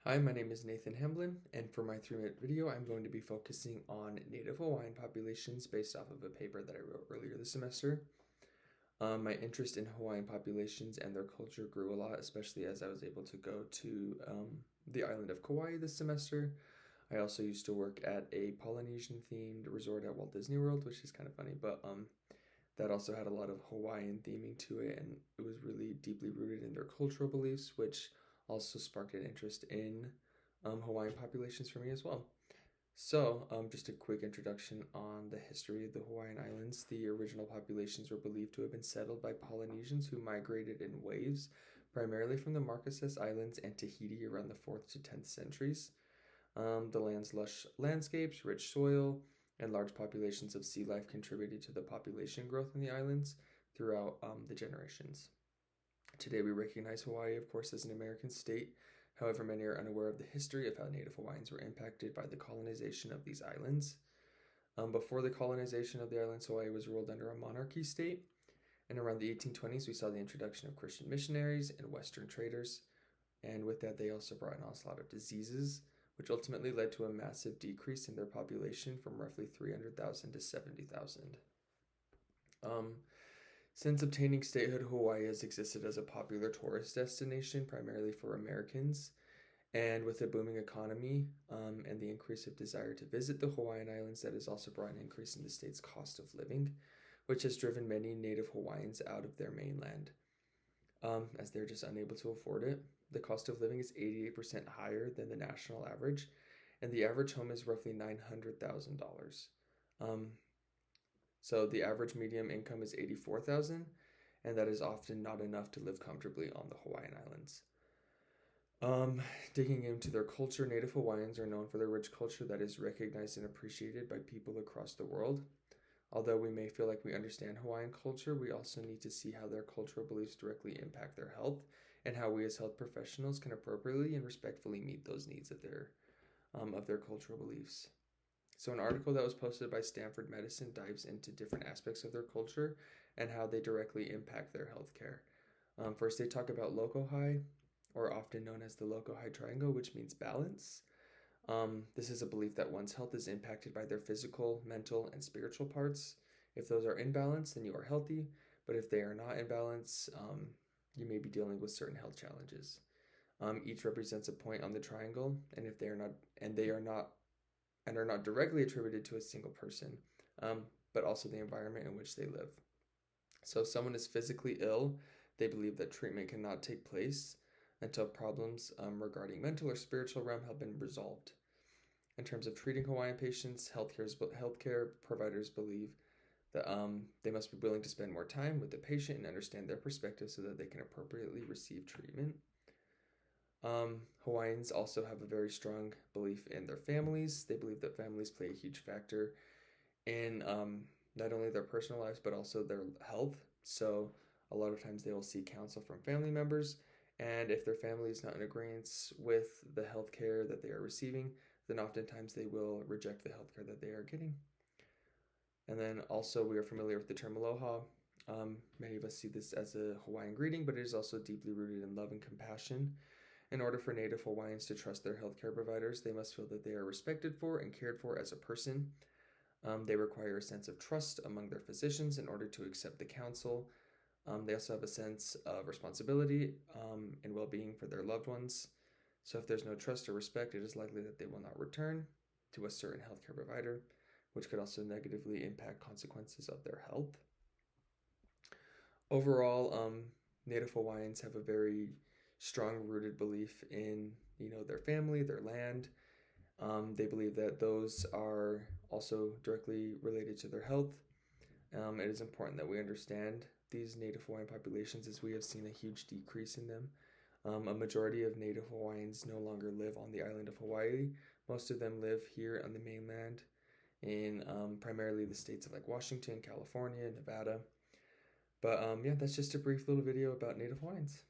Hi, my name is Nathan Hamblin, and for my 3-minute video, I'm going to be focusing on Native Hawaiian populations based off of a paper that I wrote earlier this semester. My interest in Hawaiian populations and their culture grew a lot, especially as I was able to go to the island of Kauai this semester. I also used to work at a Polynesian-themed resort at Walt Disney World, which is kind of funny, but that also had a lot of Hawaiian theming to it, and it was really deeply rooted in their cultural beliefs, which also sparked an interest in Hawaiian populations for me as well. So, just a quick introduction on the history of the Hawaiian Islands. The original populations were believed to have been settled by Polynesians who migrated in waves, primarily from the Marquesas Islands and Tahiti around the 4th to 10th centuries. The land's lush landscapes, rich soil, and large populations of sea life contributed to the population growth in the islands throughout the generations. Today, we recognize Hawaii, of course, as an American state. However, many are unaware of the history of how Native Hawaiians were impacted by the colonization of these islands. Before the colonization of the islands, Hawaii was ruled under a monarchy state. And around the 1820s, we saw the introduction of Christian missionaries and Western traders. And with that, they also brought in a lot of diseases, which ultimately led to a massive decrease in their population from roughly 300,000 to 70,000. Since obtaining statehood, Hawaii has existed as a popular tourist destination, primarily for Americans. And with a booming economy and the increase of desire to visit the Hawaiian Islands, that has also brought an increase in the state's cost of living, which has driven many Native Hawaiians out of their mainland, as they're just unable to afford it. The cost of living is 88% higher than the national average, and the average home is roughly $900,000. So the average median income is $84,000, and that is often not enough to live comfortably on the Hawaiian Islands. Digging into their culture, Native Hawaiians are known for their rich culture that is recognized and appreciated by people across the world. Although we may feel like we understand Hawaiian culture, we also need to see how their cultural beliefs directly impact their health and how we as health professionals can appropriately and respectfully meet those needs of their cultural beliefs. So an article that was posted by Stanford Medicine dives into different aspects of their culture and how they directly impact their healthcare. First, they talk about lokohai, or often known as the lokohai triangle, which means balance. This is a belief that one's health is impacted by their physical, mental, and spiritual parts. If those are in balance, then you are healthy. But if they are not in balance, you may be dealing with certain health challenges. Each represents a point on the triangle, and if they are not, and are not directly attributed to a single person, but also the environment in which they live. So if someone is physically ill, they believe that treatment cannot take place until problems regarding mental or spiritual realm have been resolved. In terms of treating Hawaiian patients, healthcare providers believe that they must be willing to spend more time with the patient and understand their perspective so that they can appropriately receive treatment. Hawaiians also have a very strong belief in their families. They believe that families play a huge factor in not only their personal lives, but also their health. So a lot of times they will seek counsel from family members. And if their family is not in agreement with the health care that they are receiving, then oftentimes they will reject the health care that they are getting. And then also we are familiar with the term aloha. Many of us see this as a Hawaiian greeting, but it is also deeply rooted in love and compassion. In order for Native Hawaiians to trust their healthcare providers, they must feel that they are respected for and cared for as a person. They require a sense of trust among their physicians in order to accept the counsel. They also have a sense of responsibility and well-being for their loved ones. So if there's no trust or respect, it is likely that they will not return to a certain healthcare provider, which could also negatively impact consequences of their health. Overall, Native Hawaiians have a very strong-rooted belief in, their family, their land. They believe that those are also directly related to their health. It is important that we understand these Native Hawaiian populations, as we have seen a huge decrease in them. A majority of Native Hawaiians no longer live on the island of Hawaii. Most of them live here on the mainland in primarily the states of like Washington, California, Nevada. But yeah, that's just a brief little video about Native Hawaiians.